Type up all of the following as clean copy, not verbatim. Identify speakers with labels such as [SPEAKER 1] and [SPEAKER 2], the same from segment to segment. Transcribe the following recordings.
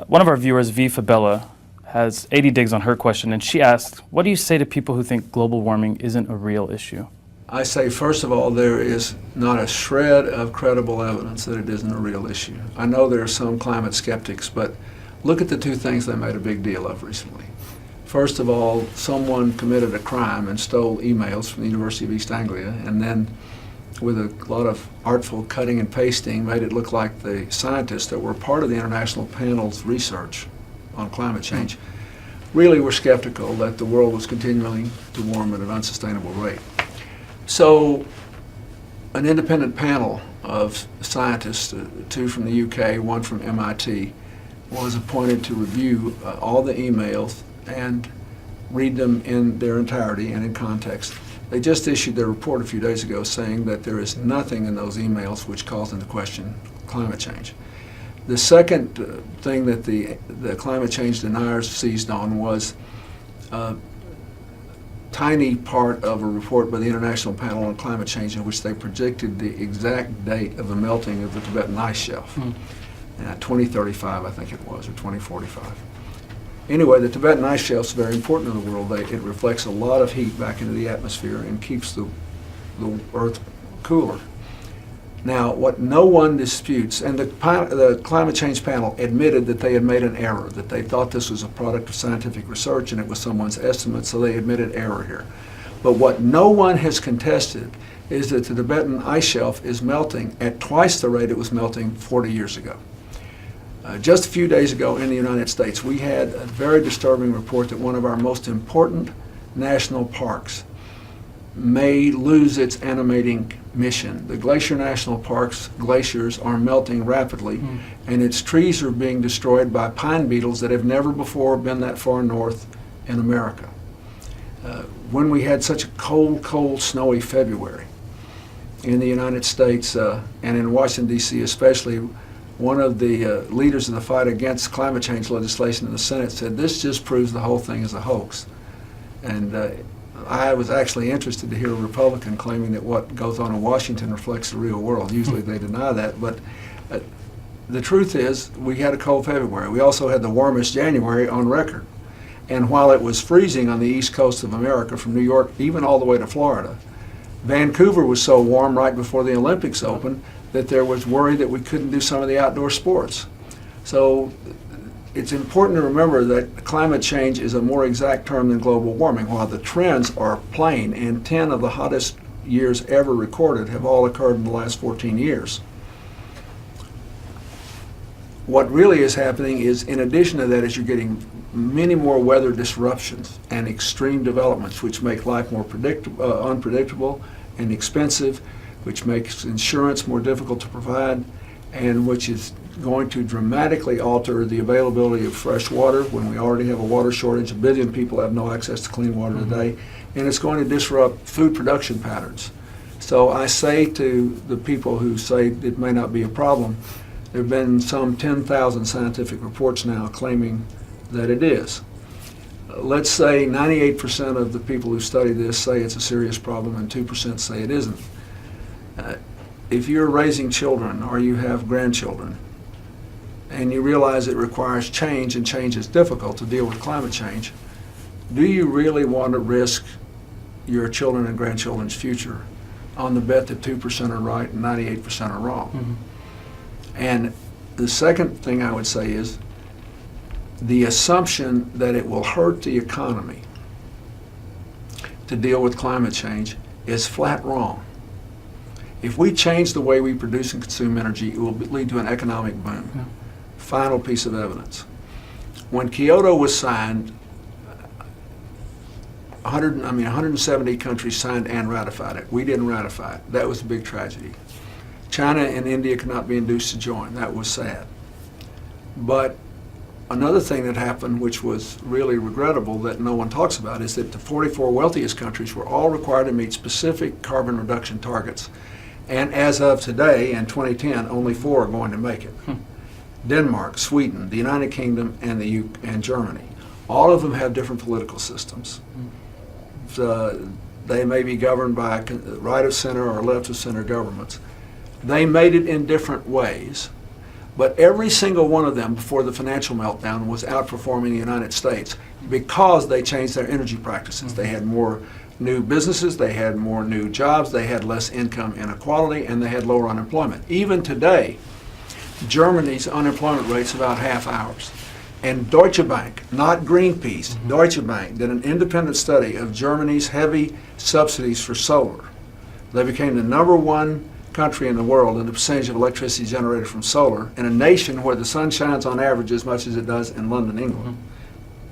[SPEAKER 1] One of our viewers, V. Fabella, has 80 digs on her question, and she asked, what do you say to people who think global warming isn't a real issue?
[SPEAKER 2] I say, first of all, there is not a shred of credible evidence that it isn't a real issue. I know there are some climate skeptics, but look at the two things they made a big deal of recently. First of all, someone committed a crime and stole emails from the University of East Anglia, and then with a lot of artful cutting and pasting made it look like the scientists that were part of the international panel's research on climate change really were skeptical that the world was continuing to warm at an unsustainable rate. So an independent panel of scientists, two from the UK, one from MIT, was appointed to review all the emails and read them in their entirety and in context. They just issued their report a few days ago saying that there is nothing in those emails which calls into question climate change. The second thing that the climate change deniers seized on was a tiny part of a report by the International Panel on Climate Change in which they predicted the exact date of the melting of the Tibetan ice shelf. 2035, I think it was, or 2045. Anyway, the Tibetan ice shelf is very important in the world. It reflects a lot of heat back into the atmosphere and keeps the Earth cooler. Now, what no one disputes, and the climate change panel admitted that they had made an error, that they thought this was a product of scientific research and it was someone's estimate, so they admitted error here. But what no one has contested is that the Tibetan ice shelf is melting at twice the rate it was melting 40 years ago. Just a few days ago in the United States, we had a very disturbing report that one of our most important national parks may lose its animating mission. The Glacier National Park's glaciers are melting rapidly, and its trees are being destroyed by pine beetles that have never before been that far north in America. When we had such a cold, snowy February in the United States and in Washington, D.C. especially, one of the leaders of the fight against climate change legislation in the Senate said, this just proves the whole thing is a hoax. And I was actually interested to hear a Republican claiming that what goes on in Washington reflects the real world. Usually they deny that, but the truth is we had a cold February. We also had the warmest January on record. And while it was freezing on the east coast of America from New York even all the way to Florida, Vancouver was so warm right before the Olympics opened that there was worry that we couldn't do some of the outdoor sports. So it's important to remember that climate change is a more exact term than global warming. While the trends are plain, and 10 of the hottest years ever recorded have all occurred in the last 14 years. What really is happening is, in addition to that, is you're getting many more weather disruptions and extreme developments which make life more unpredictable and expensive, which makes insurance more difficult to provide, and which is going to dramatically alter the availability of fresh water when we already have a water shortage. 1 billion people have no access to clean water today, and it's going to disrupt food production patterns. So I say to the people who say it may not be a problem, there have been some 10,000 scientific reports now claiming that it is. Let's say 98% of the people who study this say it's a serious problem and 2% say it isn't. If you're raising children or you have grandchildren and you realize it requires change and change is difficult to deal with climate change, do you really want to risk your children and grandchildren's future on the bet that 2% are right and 98% are wrong? And the second thing I would say is the assumption that it will hurt the economy to deal with climate change is flat wrong. If we change the way we produce and consume energy, it will lead to an economic boom. Final piece of evidence. When Kyoto was signed, 170 countries signed and ratified it. We didn't ratify it. That was a big tragedy. China and India could not be induced to join. That was sad. But another thing that happened, which was really regrettable that no one talks about, is that the 44 wealthiest countries were all required to meet specific carbon reduction targets. And as of today, in 2010, only 4 are going to make it. Denmark, Sweden, the United Kingdom, and Germany. All of them have different political systems. They may be governed by right of center or left of center governments. They made it in different ways, But every single one of them before the financial meltdown was outperforming the United States because they changed their energy practices. They had more new businesses, they had more new jobs, they had less income inequality, and they had lower unemployment. Even today, Germany's unemployment rate's about half ours. And Deutsche Bank, not Greenpeace, Deutsche Bank did an independent study of Germany's heavy subsidies for solar. They became the #1 country in the world in the percentage of electricity generated from solar in a nation where the sun shines on average as much as it does in London, England.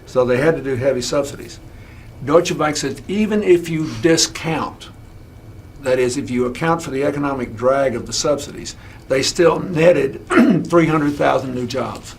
[SPEAKER 2] So they had to do heavy subsidies. Deutsche Bank says even if you discount, that is, if you account for the economic drag of the subsidies, they still netted 300,000 new jobs.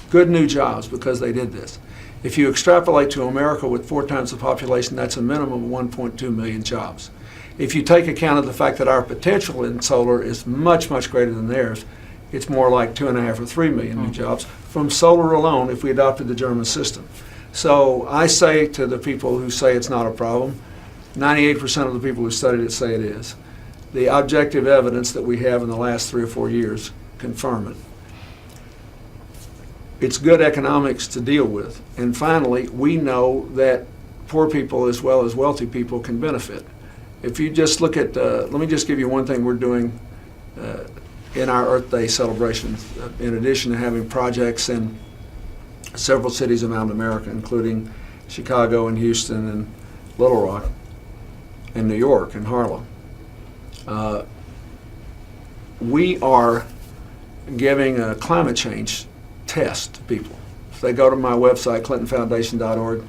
[SPEAKER 2] Good new jobs because they did this. If you extrapolate to America with 4 times the population, that's a minimum of 1.2 million jobs. If you take account of the fact that our potential in solar is much, much greater than theirs, it's more like 2.5 or 3 million new jobs from solar alone if we adopted the German system. So I say to the people who say it's not a problem, 98% of the people who studied it say it is. The objective evidence that we have in the last 3 or 4 years confirm it. It's good economics to deal with. And finally, we know that poor people as well as wealthy people can benefit. If you just look at, let me just give you one thing we're doing in our Earth Day celebration, in addition to having projects in several cities around America, including Chicago and Houston and Little Rock and New York and Harlem. We are giving a climate change test to people. If they go to my website, clintonfoundation.org,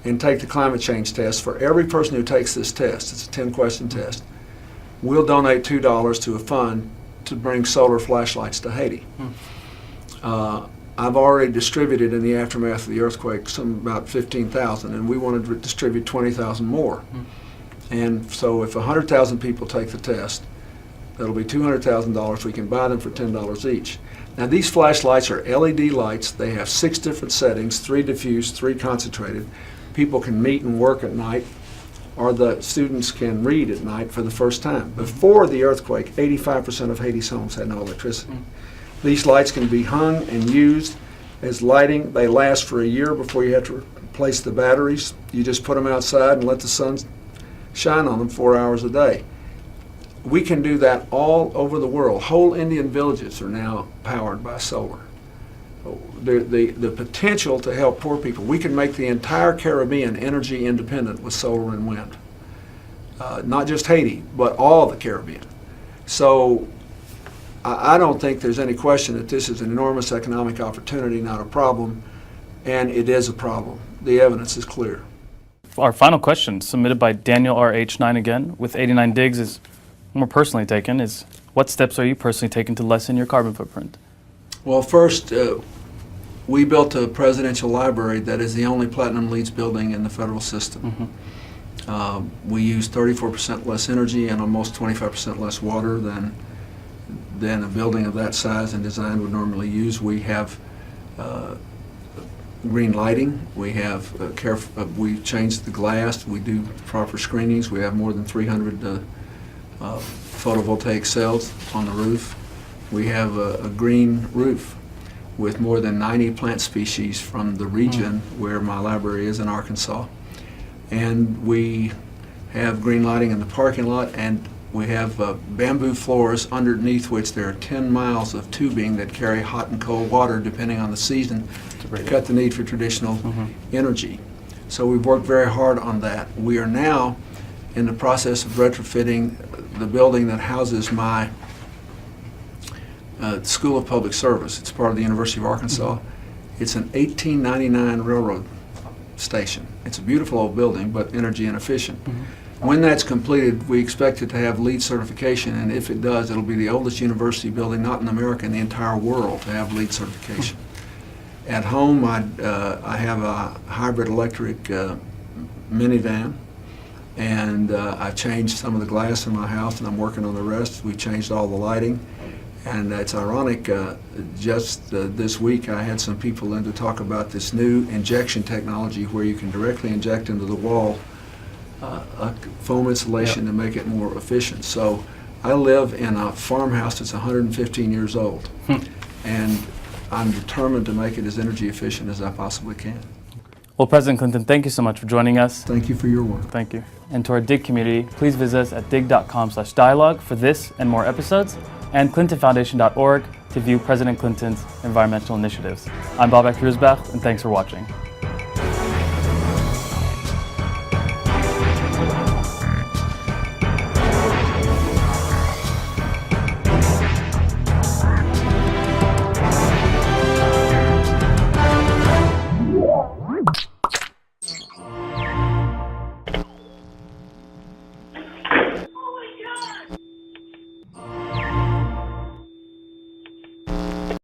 [SPEAKER 2] and take the climate change test, for every person who takes this test, it's a 10-question test, we'll donate $2 to a fund to bring solar flashlights to Haiti. I've already distributed in the aftermath of the earthquake about 15,000, and we want to distribute 20,000 more. And so if 100,000 people take the test, that'll be $200,000. We can buy them for $10 each. Now these flashlights are LED lights. They have 6 different settings, 3 diffused, 3 concentrated. People can meet and work at night, or the students can read at night for the first time. Before the earthquake, 85% of Haiti's homes had no electricity. These lights can be hung and used as lighting. They last for a year before you have to replace the batteries. You just put them outside and let the sun shine on them 4 hours a day. We can do that all over the world. Whole Indian villages are now powered by solar. The potential to help poor people. We can make the entire Caribbean energy independent with solar and wind. Not just Haiti, but all the Caribbean. So I don't think there's any question that this is an enormous economic opportunity, not a problem, and it is a problem. The evidence is clear.
[SPEAKER 1] Our final question, submitted by Daniel RH9 again, with 89 digs, is more personally taken, is what steps are you personally taking to lessen your carbon footprint?
[SPEAKER 2] Well, first, we built a presidential library that is the only Platinum LEED building in the federal system. We use 34% less energy and almost 25% less water than a building of that size and design would normally use. We have green lighting. We have we changed the glass. We do proper screenings. We have more than 300 photovoltaic cells on the roof. We have a green roof with more than 90 plant species from the region where my library is in Arkansas. And we have green lighting in the parking lot, and we have bamboo floors underneath which there are 10 miles of tubing that carry hot and cold water depending on the season to cut the need for traditional energy. So we've worked very hard on that. We are now in the process of retrofitting the building that houses my School of Public Service. It's part of the University of Arkansas. It's an 1899 railroad station. It's a beautiful old building, but energy inefficient. When that's completed, we expect it to have LEED certification, and if it does, it'll be the oldest university building, not in America, in the entire world, to have LEED certification. At home, I have a hybrid electric minivan, and I've changed some of the glass in my house, and I'm working on the rest. We've changed all the lighting. And it's ironic, just this week I had some people in to talk about this new injection technology where you can directly inject into the wall a foam insulation to make it more efficient. So I live in a farmhouse that's 115 years old. and I'm determined to make it as energy efficient as I possibly can.
[SPEAKER 1] Well, President Clinton, thank you so much for joining us.
[SPEAKER 2] Thank you for your work.
[SPEAKER 1] Thank you. And to our DIGG community, please visit us at digg.com/dialogue for this and more episodes, and clintonfoundation.org to view President Clinton's environmental initiatives. I'm Babak Ruzbach, and thanks for watching.
[SPEAKER 3] You